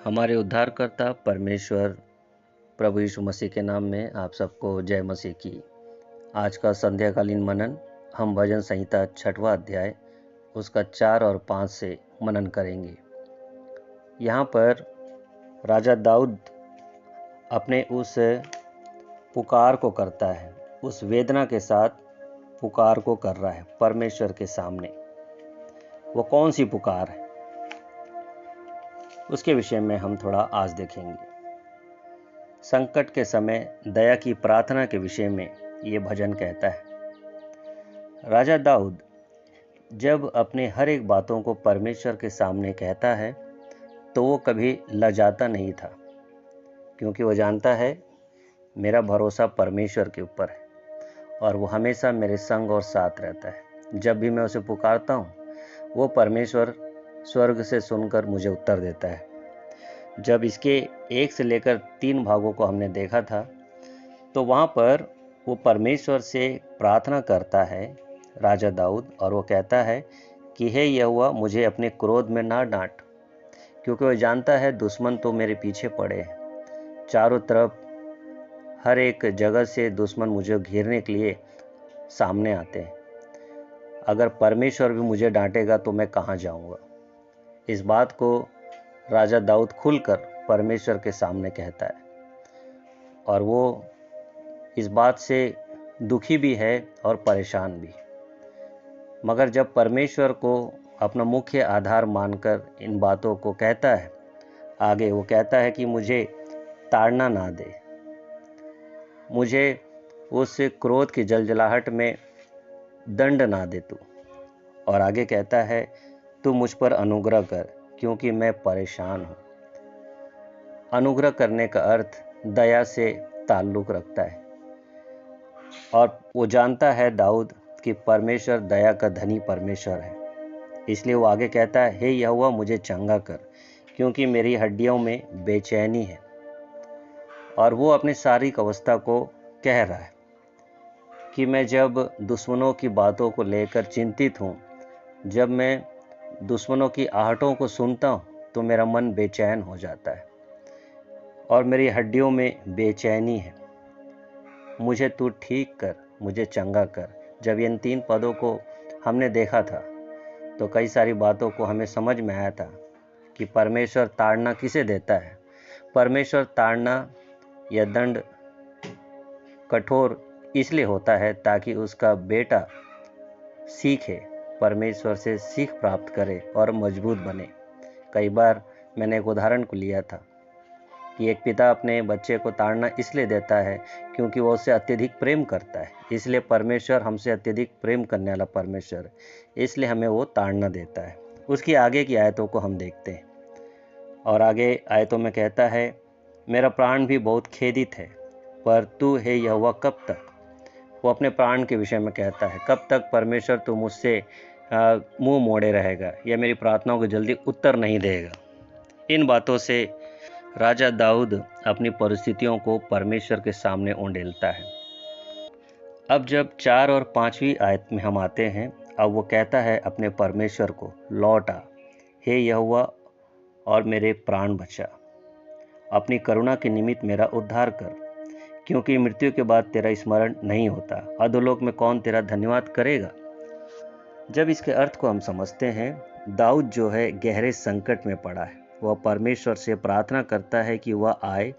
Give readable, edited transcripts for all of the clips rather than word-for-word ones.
हमारे उद्धारकर्ता परमेश्वर प्रभु यीशु मसीह के नाम में आप सबको जय मसीह की। आज का संध्याकालीन मनन हम भजन संहिता 6वां अध्याय उसका 4 और 5 से मनन करेंगे। यहाँ पर राजा दाऊद अपने उस पुकार को करता है, उस वेदना के साथ पुकार को कर रहा है परमेश्वर के सामने। वो कौन सी पुकार है, उसके विषय में हम थोड़ा आज देखेंगे। संकट के समय दया की प्रार्थना के विषय में ये भजन कहता है। राजा दाऊद जब अपने हर एक बातों को परमेश्वर के सामने कहता है तो वो कभी लजाता नहीं था, क्योंकि वो जानता है मेरा भरोसा परमेश्वर के ऊपर है और वो हमेशा मेरे संग और साथ रहता है। जब भी मैं उसे पुकारता हूँ वो परमेश्वर स्वर्ग से सुनकर मुझे उत्तर देता है। जब इसके 1 से लेकर 3 भागों को हमने देखा था तो वहाँ पर वो परमेश्वर से प्रार्थना करता है राजा दाऊद, और वो कहता है कि हे यहोवा, मुझे अपने क्रोध में ना डांट, क्योंकि वो जानता है दुश्मन तो मेरे पीछे पड़े हैं। चारों तरफ हर एक जगह से दुश्मन मुझे घेरने के लिए सामने आते हैं। अगर परमेश्वर भी मुझे डांटेगा तो मैं कहाँ जाऊँगा। इस बात को राजा दाऊद खुलकर परमेश्वर के सामने कहता है, और वो इस बात से दुखी भी है और परेशान भी। मगर जब परमेश्वर को अपना मुख्य आधार मानकर इन बातों को कहता है, आगे वो कहता है कि मुझे ताड़ना ना दे, मुझे उस क्रोध की जलजलाहट में दंड ना दे तू। और आगे कहता है तू मुझ पर अनुग्रह कर, क्योंकि मैं परेशान हूँ। अनुग्रह करने का अर्थ दया से ताल्लुक रखता है, और वो जानता है दाऊद कि परमेश्वर दया का धनी परमेश्वर है। इसलिए वो आगे कहता है, हे यहोवा, मुझे चंगा कर, क्योंकि मेरी हड्डियों में बेचैनी है। और वो अपनी शारीरिक अवस्था को कह रहा है कि मैं जब दुश्मनों की बातों को लेकर चिंतित हूँ, जब मैं दुश्मनों की आहटों को सुनता हूँ तो मेरा मन बेचैन हो जाता है और मेरी हड्डियों में बेचैनी है। मुझे तू ठीक कर, मुझे चंगा कर। जब इन 3 पदों को हमने देखा था तो कई सारी बातों को हमें समझ में आया था कि परमेश्वर ताड़ना किसे देता है। परमेश्वर ताड़ना या दंड कठोर इसलिए होता है ताकि उसका बेटा सीखे, परमेश्वर से सीख प्राप्त करे और मजबूत बने। कई बार मैंने एक उदाहरण को लिया था कि एक पिता अपने बच्चे को ताड़ना इसलिए देता है क्योंकि वो उससे अत्यधिक प्रेम करता है। इसलिए परमेश्वर हमसे अत्यधिक प्रेम करने वाला परमेश्वर, इसलिए हमें वो ताड़ना देता है। उसकी आगे की आयतों को हम देखते हैं, और आगे आयतों में कहता है, मेरा प्राण भी बहुत खेदित है, पर तू हे यहोवा कब तक। वो अपने प्राण के विषय में कहता है, कब तक परमेश्वर तू मुझसे मुंह मोड़े रहेगा या मेरी प्रार्थनाओं को जल्दी उत्तर नहीं देगा। इन बातों से राजा दाऊद अपनी परिस्थितियों को परमेश्वर के सामने उंडेलता है। अब जब 4 और 5वीं आयत में हम आते हैं, अब वो कहता है अपने परमेश्वर को, लौट आ हे यहोवा और मेरे प्राण बचा, अपनी करुणा के निमित्त मेरा उद्धार कर, क्योंकि मृत्यु के बाद तेरा स्मरण नहीं होता। अधोलोक में कौन तेरा धन्यवाद करेगा। जब इसके अर्थ को हम समझते हैं, दाऊद जो है गहरे संकट में पड़ा है। वह परमेश्वर से प्रार्थना करता है कि वह आए,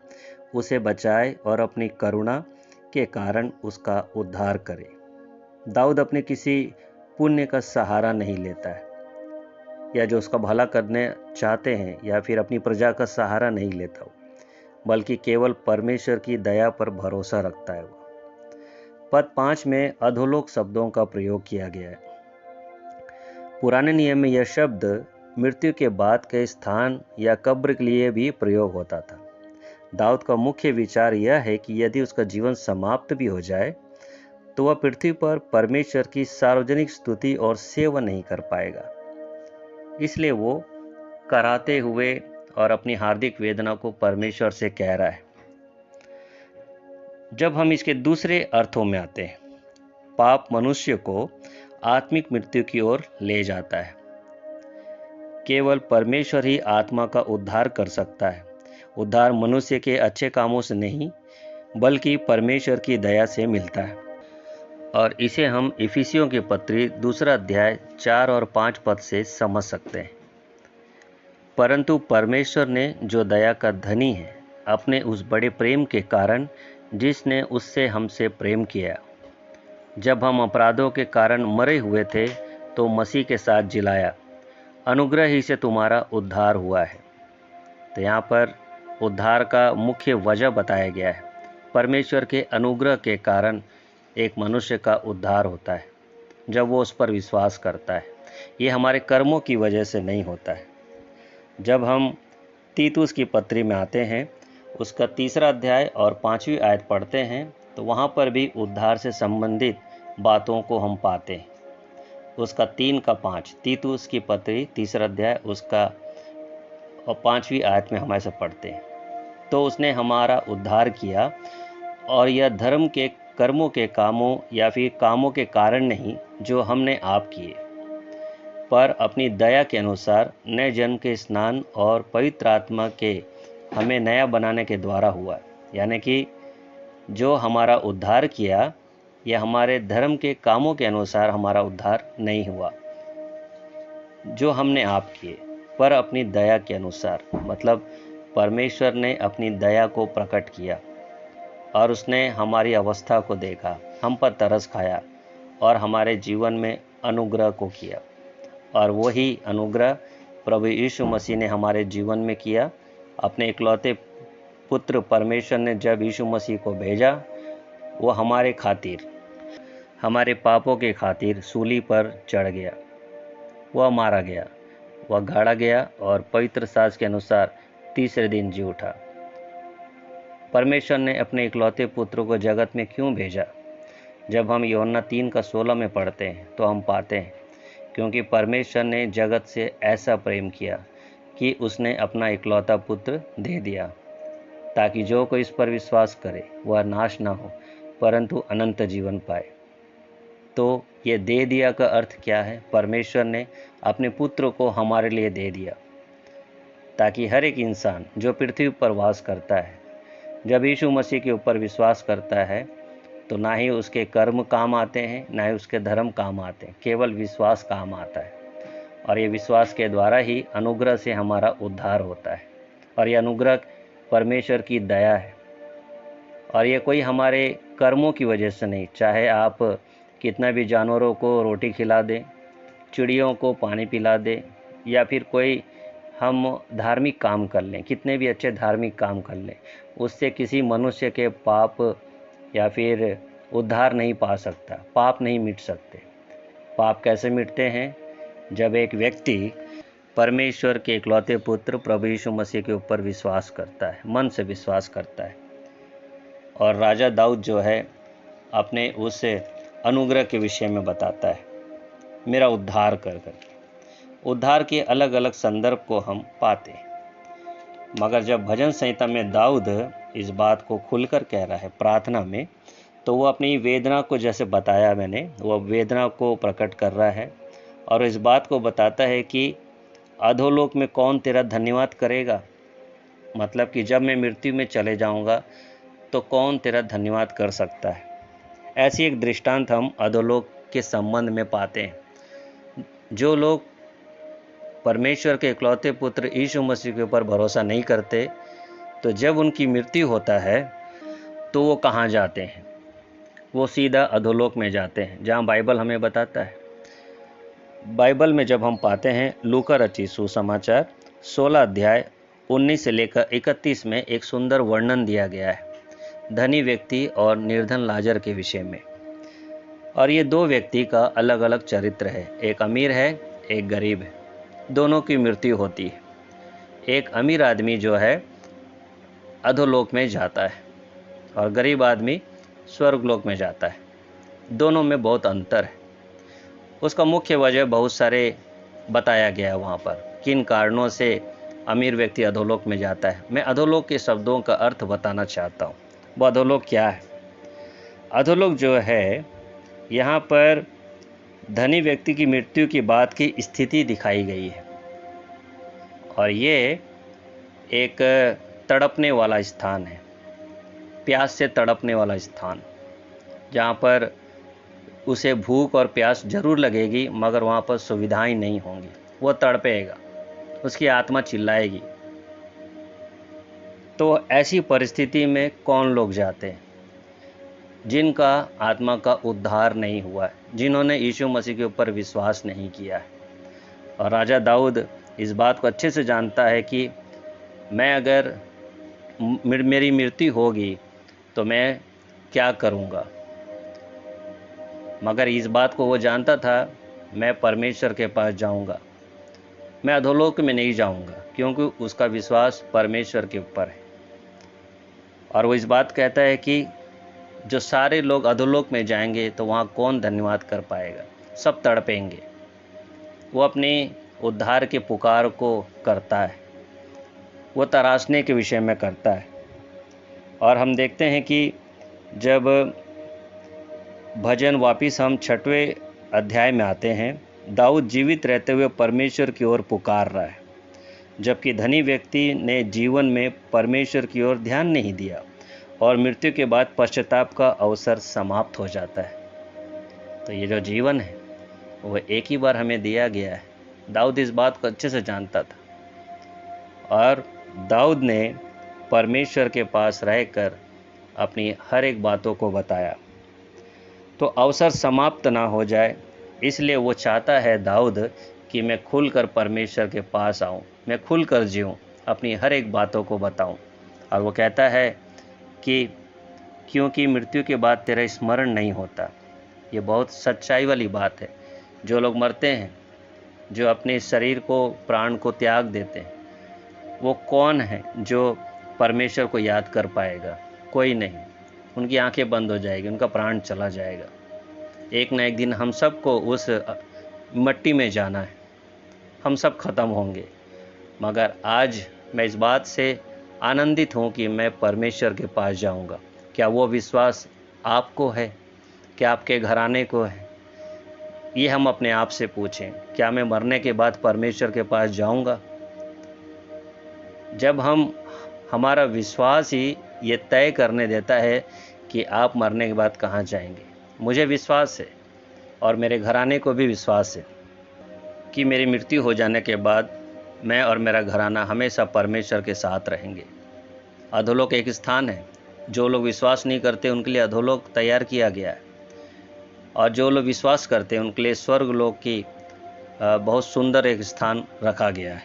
उसे बचाए और अपनी करुणा के कारण उसका उद्धार करे। दाऊद अपने किसी पुण्य का सहारा नहीं लेता है, या जो उसका भला करने चाहते हैं, या फिर अपनी प्रजा का सहारा नहीं लेता हो, बल्कि केवल परमेश्वर की दया पर भरोसा रखता है। वो पद 5 में अधोलोक शब्दों का प्रयोग किया गया है। पुराने नियम में यह शब्द मृत्यु के बाद के स्थान या कब्र के लिए भी प्रयोग होता था। दाऊद का मुख्य विचार यह है कि यदि उसका जीवन समाप्त भी हो जाए तो वह पृथ्वी पर परमेश्वर की सार्वजनिक स्तुति और सेवा नहीं कर पाएगा। इसलिए वो कराते हुए और अपनी हार्दिक वेदना को परमेश्वर से कह रहा है। जब हम इसके दूसरे अर्थों में आते हैं, पाप मनुष्य को आत्मिक मृत्यु की ओर ले जाता है। केवल परमेश्वर ही आत्मा का उद्धार कर सकता है। उद्धार मनुष्य के अच्छे कामों से नहीं, बल्कि परमेश्वर की दया से मिलता है। और इसे हम इफिसियों की पत्री 2 अध्याय 4 और 5 पद से समझ सकते हैं। परंतु परमेश्वर ने, जो दया का धनी है, अपने उस बड़े प्रेम के कारण जिसने उससे हमसे प्रेम किया, जब हम अपराधों के कारण मरे हुए थे तो मसीह के साथ जिलाया, अनुग्रह ही से तुम्हारा उद्धार हुआ है। तो यहाँ पर उद्धार का मुख्य वजह बताया गया है। परमेश्वर के अनुग्रह के कारण एक मनुष्य का उद्धार होता है जब वो उस पर विश्वास करता है। ये हमारे कर्मों की वजह से नहीं होता है। जब हम तीतुस की पत्री में आते हैं, उसका 3 अध्याय और 5वीं आयत पढ़ते हैं, तो वहाँ पर भी उद्धार से संबंधित बातों को हम पाते हैं। उसका 3 का 5, तीतुस की पत्री 3 अध्याय उसका और 5वीं आयत में हम ऐसे पढ़ते हैं, तो उसने हमारा उद्धार किया, और यह धर्म के कर्मों के कामों या फिर कामों के कारण नहीं जो हमने आप किए, पर अपनी दया के अनुसार नए जन्म के स्नान और पवित्र आत्मा के हमें नया बनाने के द्वारा हुआ। यानी कि जो हमारा उद्धार किया, यह हमारे धर्म के कामों के अनुसार हमारा उद्धार नहीं हुआ जो हमने आप किए, पर अपनी दया के अनुसार। मतलब परमेश्वर ने अपनी दया को प्रकट किया और उसने हमारी अवस्था को देखा, हम पर तरस खाया और हमारे जीवन में अनुग्रह को किया। और वही अनुग्रह प्रभु यीशु मसीह ने हमारे जीवन में किया। अपने इकलौते पुत्र परमेश्वर ने जब यीशु मसीह को भेजा, वो हमारे खातिर, हमारे पापों के खातिर सूली पर चढ़ गया, वह मारा गया, वह गाड़ा गया और पवित्र शास्त्र के अनुसार तीसरे दिन जी उठा। परमेश्वर ने अपने इकलौते पुत्र को जगत में क्यों भेजा? जब हम यूहन्ना 3 का 16 में पढ़ते हैं तो हम पाते हैं, क्योंकि परमेश्वर ने जगत से ऐसा प्रेम किया कि उसने अपना इकलौता पुत्र दे दिया, ताकि जो कोई इस पर विश्वास करे वह नाश ना हो परंतु अनंत जीवन पाए। तो ये दे दिया का अर्थ क्या है? परमेश्वर ने अपने पुत्र को हमारे लिए दे दिया, ताकि हर एक इंसान जो पृथ्वी पर वास करता है, जब यीशु मसीह के ऊपर विश्वास करता है, तो ना ही उसके कर्म काम आते हैं, ना ही उसके धर्म काम आते हैं, केवल विश्वास काम आता है। और ये विश्वास के द्वारा ही अनुग्रह से हमारा उद्धार होता है। और ये अनुग्रह परमेश्वर की दया है, और ये कोई हमारे कर्मों की वजह से नहीं। चाहे आप कितना भी जानवरों को रोटी खिला दें, चिड़ियों को पानी पिला दें, या फिर कोई हम धार्मिक काम कर लें, कितने भी अच्छे धार्मिक काम कर लें, उससे किसी मनुष्य के पाप या फिर उद्धार नहीं पा सकता। पाप नहीं मिट सकते। पाप कैसे मिटते हैं? जब एक व्यक्ति परमेश्वर के इकलौते पुत्र प्रभु यीशु मसीह के ऊपर विश्वास करता है, मन से विश्वास करता है। और राजा दाऊद जो है अपने उस अनुग्रह के विषय में बताता है, मेरा उद्धार कर करके। उद्धार के अलग अलग संदर्भ को हम पाते हैं, मगर जब भजन संहिता में दाऊद इस बात को खुलकर कह रहा है प्रार्थना में, तो वो अपनी वेदना को, जैसे बताया मैंने, वो वेदना को प्रकट कर रहा है और इस बात को बताता है कि अधोलोक में कौन तेरा धन्यवाद करेगा। मतलब कि जब मैं मृत्यु में चले जाऊंगा तो कौन तेरा धन्यवाद कर सकता है। ऐसी एक दृष्टांत हम अधोलोक के संबंध में पाते हैं। जो लोग परमेश्वर के इकलौते पुत्र यीशु मसीह के ऊपर भरोसा नहीं करते, तो जब उनकी मृत्यु होता है तो वो कहाँ जाते हैं? वो सीधा अधोलोक में जाते हैं, जहाँ बाइबल हमें बताता है। बाइबल में जब हम पाते हैं लूका रचित सुसमाचार 16 अध्याय 19 से लेकर 31 में एक सुंदर वर्णन दिया गया है धनी व्यक्ति और निर्धन लाजर के विषय में। और ये दो व्यक्ति का अलग अलग चरित्र है, एक अमीर है, एक गरीब है। दोनों की मृत्यु होती है। एक अमीर आदमी जो है अधोलोक में जाता है और गरीब आदमी स्वर्गलोक में जाता है। दोनों में बहुत अंतर है। उसका मुख्य वजह बहुत सारे बताया गया है वहाँ पर, किन कारणों से अमीर व्यक्ति अधोलोक में जाता है। मैं अधोलोक के शब्दों का अर्थ बताना चाहता हूँ। वो अधोलोक क्या है? अधोलोक जो है, यहाँ पर धनी व्यक्ति की मृत्यु की बाद की स्थिति दिखाई गई है। और ये एक तड़पने वाला स्थान है, प्यास से तड़पने वाला स्थान, जहाँ पर उसे भूख और प्यास जरूर लगेगी मगर वहाँ पर सुविधाएं नहीं होंगी। वो तड़पेगा, उसकी आत्मा चिल्लाएगी। तो ऐसी परिस्थिति में कौन लोग जाते हैं? जिनका आत्मा का उद्धार नहीं हुआ है, जिन्होंने यीशु मसीह के ऊपर विश्वास नहीं किया है। और राजा दाऊद इस बात को अच्छे से जानता है कि मैं अगर मेरी मृत्यु होगी तो मैं क्या करूँगा, मगर इस बात को वो जानता था, मैं परमेश्वर के पास जाऊँगा, मैं अधोलोक में नहीं जाऊँगा, क्योंकि उसका विश्वास परमेश्वर के ऊपर है। और वो इस बात कहता है कि जो सारे लोग अधोलोक में जाएंगे तो वहाँ कौन धन्यवाद कर पाएगा, सब तड़पेंगे। वो अपने उद्धार के पुकार को करता है, वो तराशने के विषय में करता है। और हम देखते हैं कि जब भजन वापिस हम 6वें अध्याय में आते हैं, दाऊद जीवित रहते हुए परमेश्वर की ओर पुकार रहा है, जबकि धनी व्यक्ति ने जीवन में परमेश्वर की ओर ध्यान नहीं दिया और मृत्यु के बाद पश्चाताप का अवसर समाप्त हो जाता है। तो ये जो जीवन है वो एक ही बार हमें दिया गया है। दाऊद इस बात को अच्छे से जानता था और दाऊद ने परमेश्वर के पास रहकर अपनी हर एक बातों को बताया। तो अवसर समाप्त ना हो जाए, इसलिए वो चाहता है दाऊद कि मैं खुलकर परमेश्वर के पास आऊँ, मैं खुलकर जीऊँ, अपनी हर एक बातों को बताऊँ। और वो कहता है कि क्योंकि मृत्यु के बाद तेरा स्मरण नहीं होता। ये बहुत सच्चाई वाली बात है। जो लोग मरते हैं, जो अपने शरीर को, प्राण को त्याग देते हैं, वो कौन है जो परमेश्वर को याद कर पाएगा? कोई नहीं। उनकी आंखें बंद हो जाएगी, उनका प्राण चला जाएगा। एक न एक दिन हम सबको उस मिट्टी में जाना है, हम सब खत्म होंगे। मगर आज मैं इस बात से आनंदित हूँ कि मैं परमेश्वर के पास जाऊँगा। क्या वो विश्वास आपको है? क्या आपके घराने को है? ये हम अपने आप से पूछें, क्या मैं मरने के बाद परमेश्वर के पास जाऊँगा? जब हमारा विश्वास ही ये तय करने देता है कि आप मरने के बाद कहाँ जाएंगे। मुझे विश्वास है और मेरे घराने को भी विश्वास है कि मेरी मृत्यु हो जाने के बाद मैं और मेरा घराना हमेशा परमेश्वर के साथ रहेंगे। अधोलोक एक स्थान है, जो लोग विश्वास नहीं करते उनके लिए अधोलोक तैयार किया गया है, और जो लोग विश्वास करते हैं उनके लिए स्वर्ग लोक की बहुत सुंदर एक स्थान रखा गया है।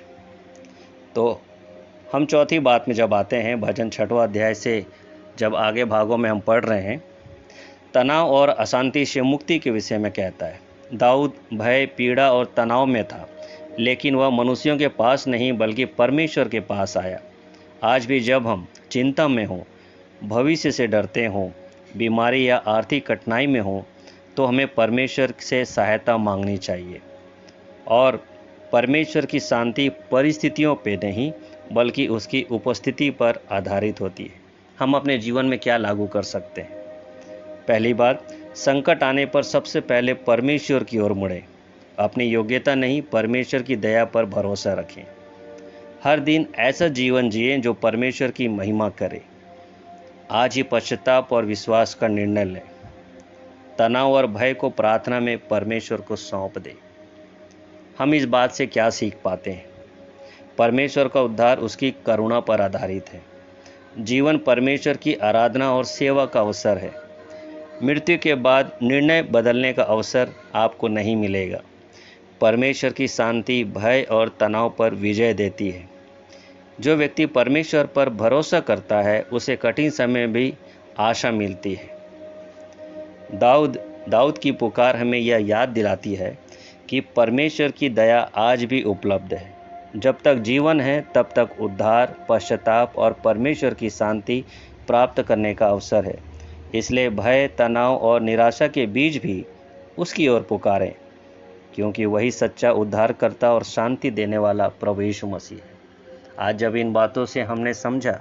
तो हम चौथी बात में जब आते हैं, भजन 6वां अध्याय से जब आगे भागों में हम पढ़ रहे हैं, तनाव और अशांति से मुक्ति के विषय में कहता है। दाऊद भय, पीड़ा और तनाव में था, लेकिन वह मनुष्यों के पास नहीं बल्कि परमेश्वर के पास आया। आज भी जब हम चिंता में हों, भविष्य से डरते हों, बीमारी या आर्थिक कठिनाई में हों, तो हमें परमेश्वर से सहायता मांगनी चाहिए। और परमेश्वर की शांति परिस्थितियों पे नहीं बल्कि उसकी उपस्थिति पर आधारित होती है। हम अपने जीवन में क्या लागू कर सकते हैं? पहली बात, संकट आने पर सबसे पहले परमेश्वर की ओर मुड़ें। अपनी योग्यता नहीं, परमेश्वर की दया पर भरोसा रखें। हर दिन ऐसा जीवन जिएं जो परमेश्वर की महिमा करे। आज ही पश्चाताप और विश्वास का निर्णय लें। तनाव और भय को प्रार्थना में परमेश्वर को सौंप दें। हम इस बात से क्या सीख पाते हैं? परमेश्वर का उद्धार उसकी करुणा पर आधारित है। जीवन परमेश्वर की आराधना और सेवा का अवसर है। मृत्यु के बाद निर्णय बदलने का अवसर आपको नहीं मिलेगा। परमेश्वर की शांति भय और तनाव पर विजय देती है। जो व्यक्ति परमेश्वर पर भरोसा करता है उसे कठिन समय भी आशा मिलती है। दाऊद की पुकार हमें यह याद दिलाती है कि परमेश्वर की दया आज भी उपलब्ध है। जब तक जीवन है तब तक उद्धार, पश्चाताप और परमेश्वर की शांति प्राप्त करने का अवसर है। इसलिए भय, तनाव और निराशा के बीच भी उसकी ओर पुकारें, क्योंकि वही सच्चा उद्धारकर्ता और शांति देने वाला प्रभु यीशु मसीह है। आज जब इन बातों से हमने समझा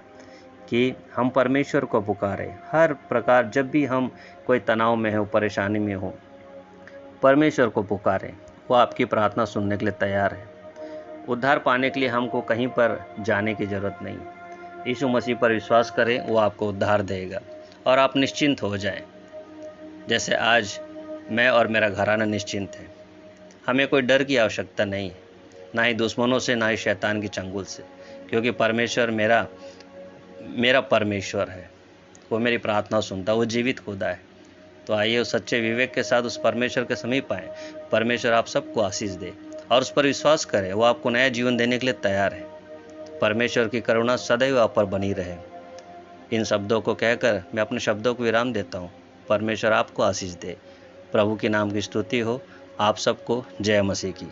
कि हम परमेश्वर को पुकारें, हर प्रकार जब भी हम कोई तनाव में हो, परेशानी में हो, परमेश्वर को पुकारें। वो आपकी प्रार्थना सुनने के लिए तैयार है। उद्धार पाने के लिए हमको कहीं पर जाने की ज़रूरत नहीं। यीशु मसीह पर विश्वास करें, वो आपको उद्धार देगा और आप निश्चिंत हो जाएं। जैसे आज मैं और मेरा घराना निश्चिंत है। हमें कोई डर की आवश्यकता नहीं है, ना ही दुश्मनों से, ना ही शैतान की चंगुल से, क्योंकि परमेश्वर मेरा परमेश्वर है। वो मेरी प्रार्थना सुनता है, वो जीवित खुदा है। तो आइए उस सच्चे विवेक के साथ उस परमेश्वर के समीप आए। परमेश्वर आप सबको आशीष दे और उस पर विश्वास करें। वो आपको नया जीवन देने के लिए तैयार है। परमेश्वर की करुणा सदैव आप पर बनी रहे। इन शब्दों को कहकर मैं अपने शब्दों को विराम देता हूँ। परमेश्वर आपको आशीष दे। प्रभु के नाम की स्तुति हो। आप सबको जय मसीह की।